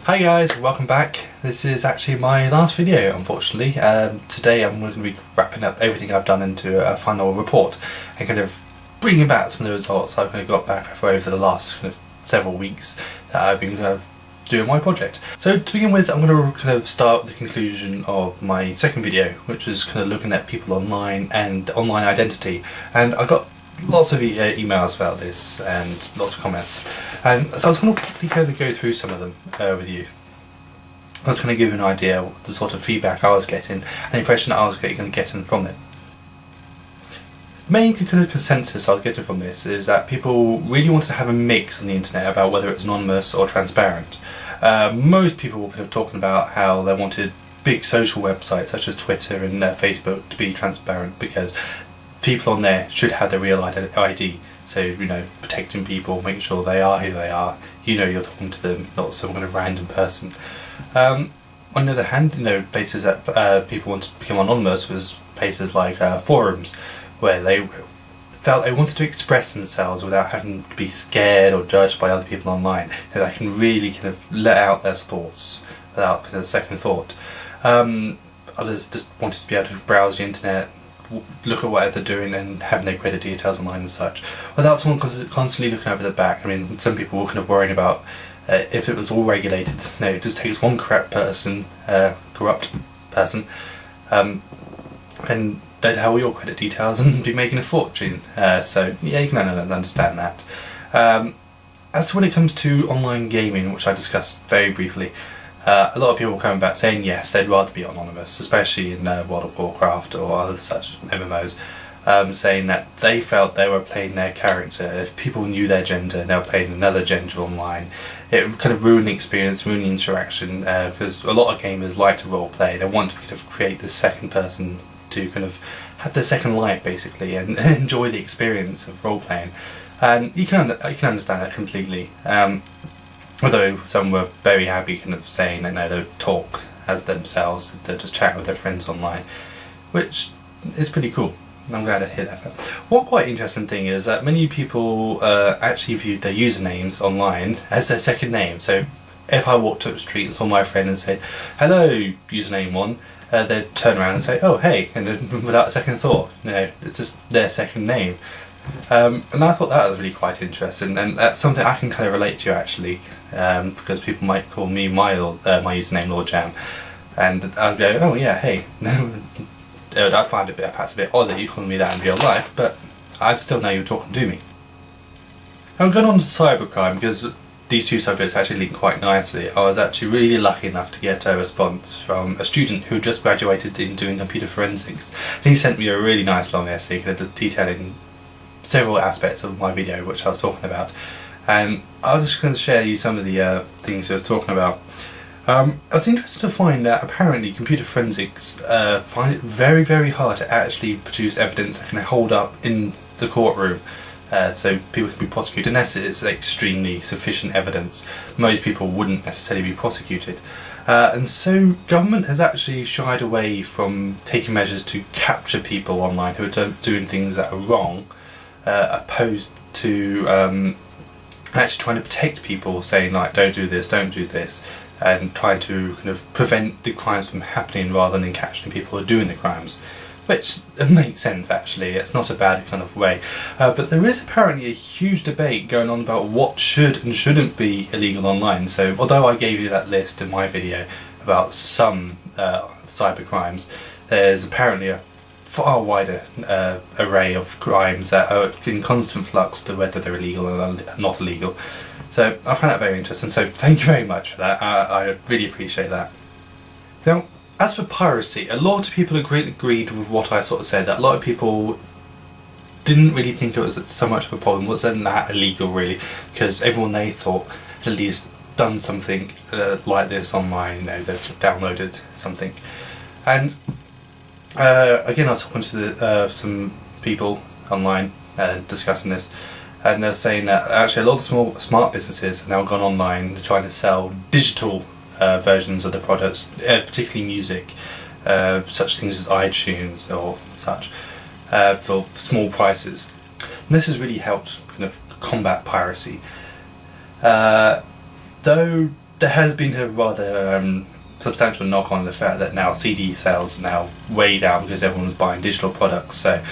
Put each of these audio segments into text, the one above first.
Hi guys, welcome back. This is actually my last video, unfortunately. Today I'm going to be wrapping up everything I've done into a final report and kind of bringing back some of the results I've kind of got back over the last kind of several weeks that I've been doing my project. So to begin with, I'm going to kind of start with the conclusion of my second video, which was kind of looking at people online and online identity. And I got lots of emails about this and lots of comments, and so I was going to quickly kind of go through some of them with you. I was going to give you an idea of the sort of feedback I was getting and the impression that I was going to get from it. The main kind of consensus I was getting from this is that people really wanted to have a mix on the internet about whether it's anonymous or transparent. Most people were kind of talking about how they wanted big social websites such as Twitter and Facebook to be transparent, because people on there should have their real ID, so you know, protecting people, making sure they are who they are, you know you're talking to them, not some kind of random person. On the other hand, you know, places that people want to become anonymous was places like forums, where they felt they wanted to express themselves without having to be scared or judged by other people online, and they can really kind of let out their thoughts without kind of second thought. Others just wanted to be able to browse the internet, look at what they're doing and having their credit details online and such, without someone constantly looking over their back. I mean, some people were kind of worrying about if it was all regulated, you know, it just takes one corrupt person, and they'd have all your credit details and be making a fortune. So yeah, you can understand that. As to when it comes to online gaming, which I discussed very briefly, a lot of people were coming back saying yes, they'd rather be anonymous, especially in World of Warcraft or other such MMOs, saying that they felt they were playing their character. If people knew their gender and they were playing another gender online, it would kind of ruin the experience, ruin the interaction, because a lot of gamers like to roleplay. They want to kind of create this second person to kind of have their second life basically and enjoy the experience of roleplaying. And you can understand that completely. Although some were very happy kind of saying that no, they would talk as themselves, they're just chatting with their friends online, which is pretty cool. I'm glad to hear that. One quite interesting thing is that many people actually viewed their usernames online as their second name. So if I walked up the street and saw my friend and said, "Hello, username 1, they'd turn around and say, "Oh, hey," and then without a second thought, you know, it's just their second name. And I thought that was really quite interesting, and that's something I can kind of relate to actually, because people might call me my username Lord Jam, and I'll go, "Oh yeah, hey." I find it perhaps a bit odd that you call me that in real life, but I still know you're talking to me. I'm going on to cybercrime because these two subjects actually link quite nicely. I was actually really lucky enough to get a response from a student who just graduated in doing computer forensics, and he sent me a really nice long essay kind of detailing several aspects of my video which I was talking about, and I was just going to share you some of the things I was talking about. I was interested to find that apparently computer forensics find it very, very hard to actually produce evidence that can hold up in the courtroom, so people can be prosecuted unless it's extremely sufficient evidence. Most people wouldn't necessarily be prosecuted. And so government has actually shied away from taking measures to capture people online who are doing things that are wrong, opposed to actually trying to protect people, saying like, don't do this, and trying to kind of prevent the crimes from happening rather than catching people who are doing the crimes. Which makes sense actually, it's not a bad kind of way. But there is apparently a huge debate going on about what should and shouldn't be illegal online. So although I gave you that list in my video about some cyber crimes, there's apparently a far wider array of crimes that are in constant flux to whether they're illegal or not illegal. So I find that very interesting, so thank you very much for that. I really appreciate that. Now, as for piracy, a lot of people agreed with what I sort of said, that a lot of people didn't really think it was so much of a problem, wasn't that illegal really, because everyone they thought had at least done something like this online, you know, they've downloaded something. And again, I was talking to some people online discussing this, and they're saying that actually a lot of smart businesses have now gone online trying to sell digital versions of the products, particularly music, such things as iTunes or such, for small prices. And this has really helped kind of combat piracy. Though there has been a rather substantial knock-on effect that now CD sales are now way down because everyone's buying digital products. So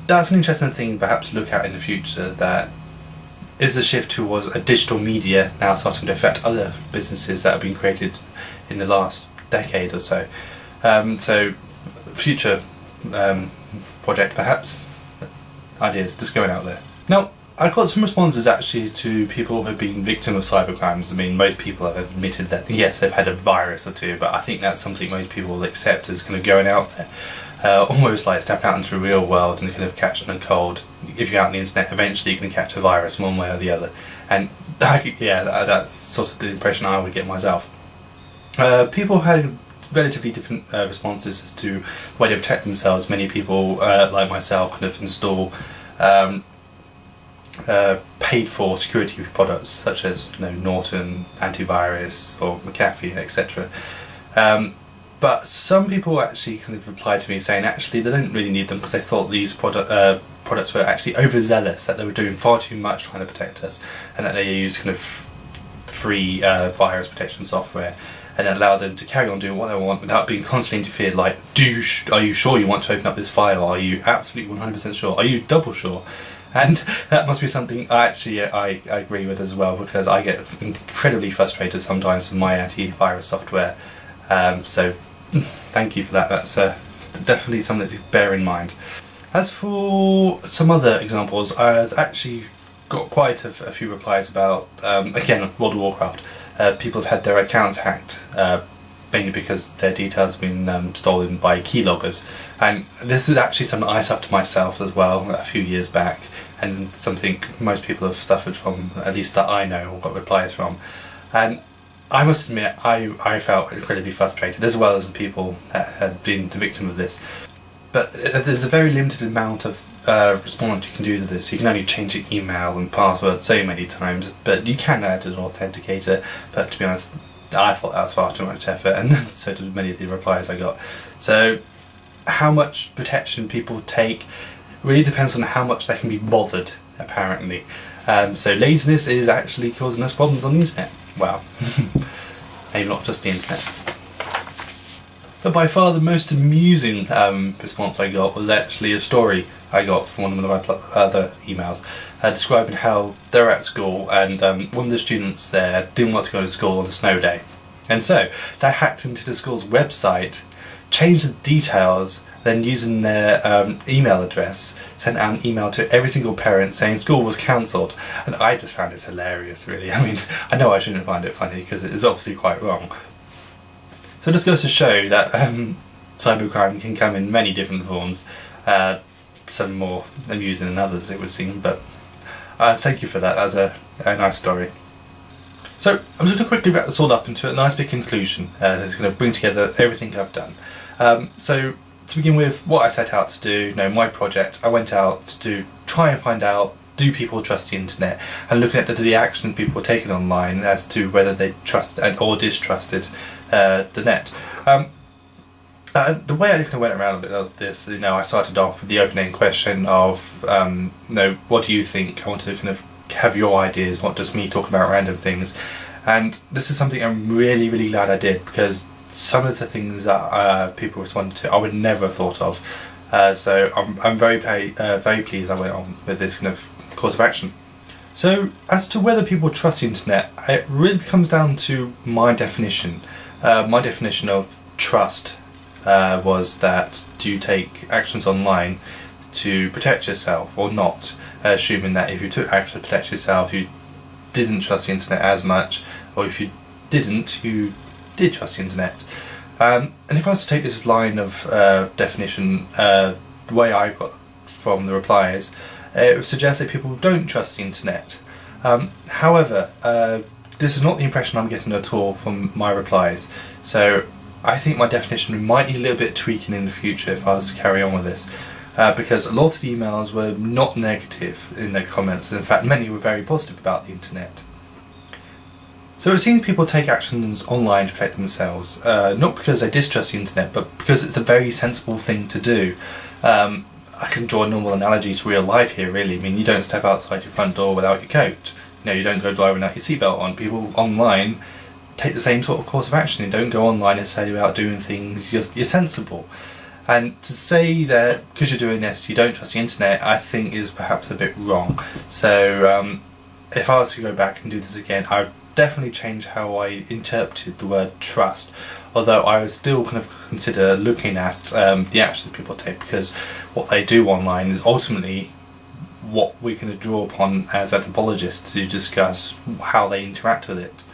that's an interesting thing perhaps to look at in the future, that is the shift towards a digital media now starting to affect other businesses that have been created in the last decade or so. So future project perhaps, ideas just going out there. Now I got some responses actually to people who have been victim of cybercrimes. I mean, most people have admitted that yes, they've had a virus or two, but I think that's something most people will accept as kind of going out there. Almost like stepping out into the real world and kind of catching a cold. If you're out on the internet, eventually you can catch a virus one way or the other. And yeah, that's sort of the impression I would get myself. People had relatively different responses as to the way they protect themselves. Many people, like myself, kind of install paid for security products such as Norton antivirus or McAfee, etc. But some people actually kind of replied to me saying actually they don't really need them because they thought these products were actually overzealous, that they were doing far too much trying to protect us, and that they used kind of free virus protection software, and it allowed them to carry on doing what they want without being constantly interfered, like, are you sure you want to open up this file? Are you absolutely 100% sure? Are you double sure? And that must be something I agree with as well, because I get incredibly frustrated sometimes with my antivirus software. So thank you for that. That's definitely something to bear in mind. As for some other examples, I've actually got quite a few replies about, again, World of Warcraft. People have had their accounts hacked, mainly because their details have been stolen by keyloggers. And this is actually something I suffered myself as well a few years back, and something most people have suffered from, at least that I know or got replies from. And I must admit, I felt incredibly frustrated, as well as the people that had been the victim of this. But there's a very limited amount of response you can do to this. You can only change your email and password so many times, but you can add an authenticator. But to be honest, I thought that was far too much effort, and so did many of the replies I got. So how much protection people take really depends on how much they can be bothered, apparently. So laziness is actually causing us problems on the internet. Wow. Maybe not just the internet. But by far the most amusing response I got was actually a story I got from one of my other emails describing how they're at school, and one of the students there didn't want to go to school on a snow day. And so they hacked into the school's website, changed the details, then using their email address sent out an email to every single parent saying school was cancelled. And I just found this hilarious, really. I mean, I know I shouldn't find it funny because it is obviously quite wrong. So it just goes to show that cybercrime can come in many different forms, some more amusing than others it would seem, but thank you for that. That was a nice story. So I'm just going to quickly wrap this all up into a nice big conclusion that's going to bring together everything I've done. So to begin with, what I set out to do, my project, I went out to try and find out, do people trust the internet, and looking at the action people were taking online as to whether they trusted or distrusted the net. The way I kind of went around a bit of this, I started off with the opening question of, what do you think? I wanted to kind of have your ideas, not just me talking about random things. And this is something I'm really, really glad I did, because some of the things that people responded to I would never have thought of. So I'm very pleased I went on with this kind of course of action. So as to whether people trust the internet, it really comes down to my definition. My definition of trust was that do you take actions online to protect yourself or not, assuming that if you took action to protect yourself you didn't trust the internet as much, or if you didn't, you did trust the internet. And if I was to take this line of definition, the way I got from the replies, it would suggest that people don't trust the internet. However, this is not the impression I'm getting at all from my replies, so I think my definition might need a little bit tweaking in the future if I was to carry on with this, because a lot of the emails were not negative in their comments, and in fact many were very positive about the internet. So it seems people take actions online to protect themselves, not because they distrust the internet, but because it's a very sensible thing to do. I can draw a normal analogy to real life here, really. I mean, you don't step outside your front door without your coat. You don't go driving without your seatbelt on. People online take the same sort of course of action and don't go online necessarily without doing things. You're sensible. And to say that because you're doing this you don't trust the internet, I think is perhaps a bit wrong. So if I was to go back and do this again, I would definitely change how I interpreted the word trust, although I would still kind of consider looking at the actions people take, because what they do online is ultimately what we're going to draw upon as anthropologists to discuss how they interact with it.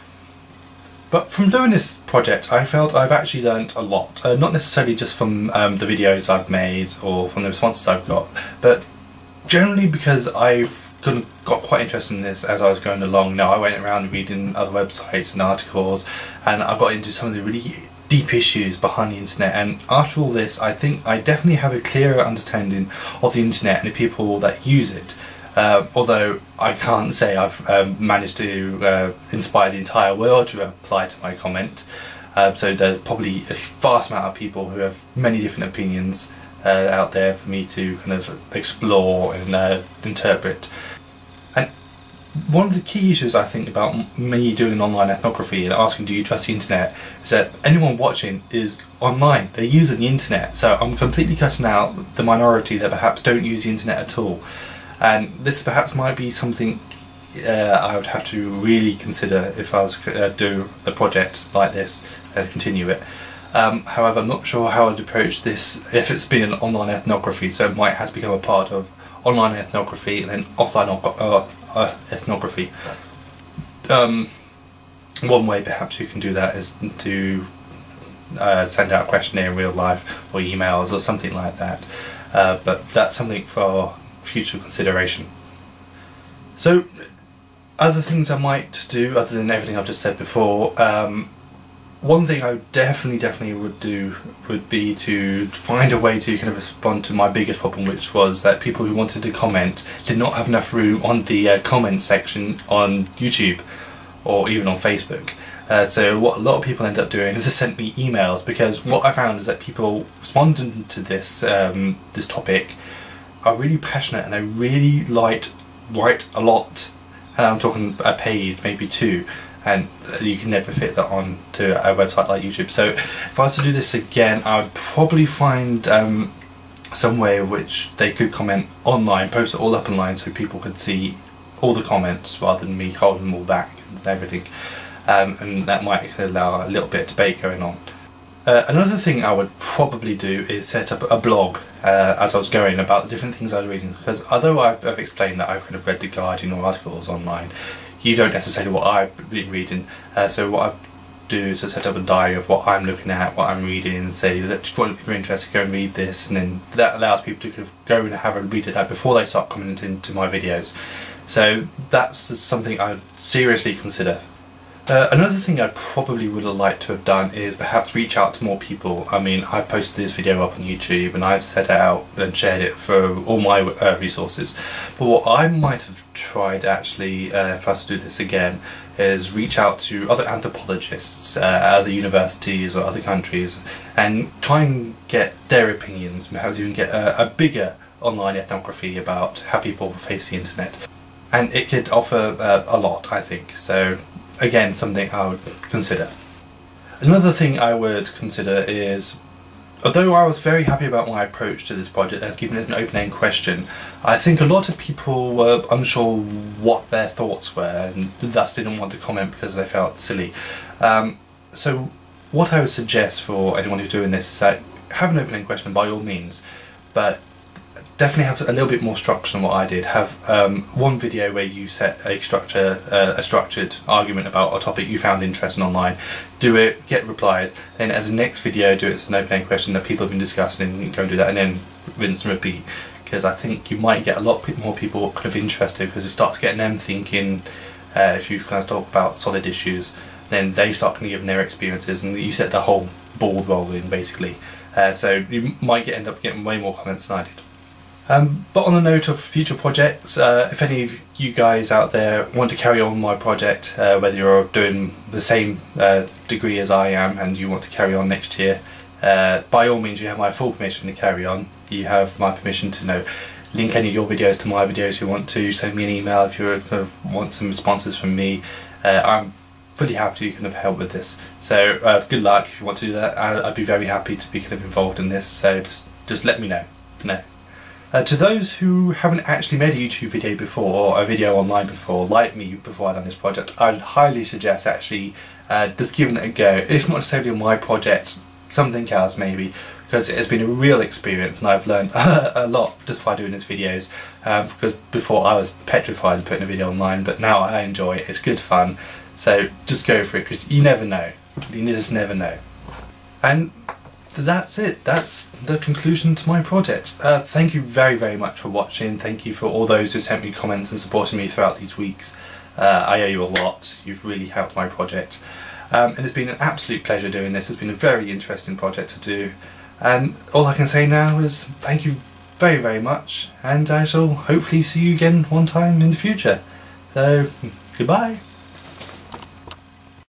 But from doing this project I felt I've actually learned a lot, not necessarily just from the videos I've made or from the responses I've got, but generally because I've got quite interested in this as I was going along. Now I went around reading other websites and articles, and I got into some of the really deep issues behind the internet, and after all this I think I definitely have a clearer understanding of the internet and the people that use it. Although I can't say I've managed to inspire the entire world to reply to my comment, so there's probably a vast amount of people who have many different opinions out there for me to kind of explore and interpret. And one of the key issues I think about me doing online ethnography and asking do you trust the internet is that anyone watching is online, they're using the internet, so I'm completely cutting out the minority that perhaps don't use the internet at all. And this perhaps might be something I would have to really consider if I was to do a project like this and continue it. However, I'm not sure how I'd approach this if it's been an online ethnography, so it might have to become a part of online ethnography and then offline ethnography. One way perhaps you can do that is to send out a questionnaire in real life or emails or something like that, but that's something for future consideration. So other things I might do other than everything I've just said before, one thing I definitely would do would be to find a way to kind of respond to my biggest problem, which was that people who wanted to comment did not have enough room on the comment section on YouTube or even on Facebook. So what a lot of people end up doing is they send me emails, because what I found is that people responding to this this topic are really passionate and they really write a lot. I'm talking a page, maybe two, and you can never fit that on to a website like YouTube. So if I was to do this again, I would probably find some way in which they could comment online, post it all up online so people could see all the comments rather than me holding them all back and everything, and that might allow a little bit of debate going on. Another thing I would probably do is set up a blog as I was going about the different things I was reading, because although I've explained that I've kind of read The Guardian or articles online, you don't necessarily what I've been reading, so what I do is I set up a diary of what I'm looking at, what I'm reading, and say if you're interested, go and read this, and then that allows people to kind of go and have a read of that before they start commenting to my videos. So that's something I'd seriously consider. Another thing I probably would have liked to have done is perhaps reach out to more people. I mean, I posted this video up on YouTube and I've set it out and shared it for all my resources. But what I might have tried actually, if I was to do this again, is reach out to other anthropologists at other universities or other countries and try and get their opinions, perhaps even get a bigger online ethnography about how people face the internet. And it could offer a lot, I think. So again, something I would consider. Another thing I would consider is, although I was very happy about my approach to this project as keeping it as an open-end question, I think a lot of people were unsure what their thoughts were and thus didn't want to comment because they felt silly. So what I would suggest for anyone who's doing this is that have an open-end question by all means, but definitely have a little bit more structure than what I did. Have one video where you set a structured argument about a topic you found interesting online, do it, get replies, then as a next video do it as an open-ended question that people have been discussing and go and do that, and then rinse and repeat, because I think you might get a lot more people kind of interested, because it starts getting them thinking. If you kind of talk about solid issues, then they start kind of giving their experiences and you set the whole ball rolling basically. So you might end up getting way more comments than I did. But on the note of future projects, if any of you guys out there want to carry on my project, whether you're doing the same degree as I am and you want to carry on next year, by all means you have my full permission to carry on. You have my permission to link any of your videos to my videos. You want to send me an email if you kind of want some responses from me. I'm fully happy to kind of help with this. So good luck if you want to do that. I'd be very happy to be kind of involved in this, so just let me know. To those who haven't actually made a YouTube video before, or a video online before, like me before I've done this project, I'd highly suggest actually just giving it a go, if not necessarily on my project, something else maybe, because it has been a real experience and I've learned a lot just by doing these videos, because before I was petrified of putting a video online, but now I enjoy it, it's good fun, so just go for it, because you never know, you just never know. And that's it, that's the conclusion to my project. Thank you very much for watching, thank you for all those who sent me comments and supported me throughout these weeks. I owe you a lot, you've really helped my project. And it's been an absolute pleasure doing this, it's been a very interesting project to do. And all I can say now is thank you very much, and I shall hopefully see you again one time in the future. So, goodbye.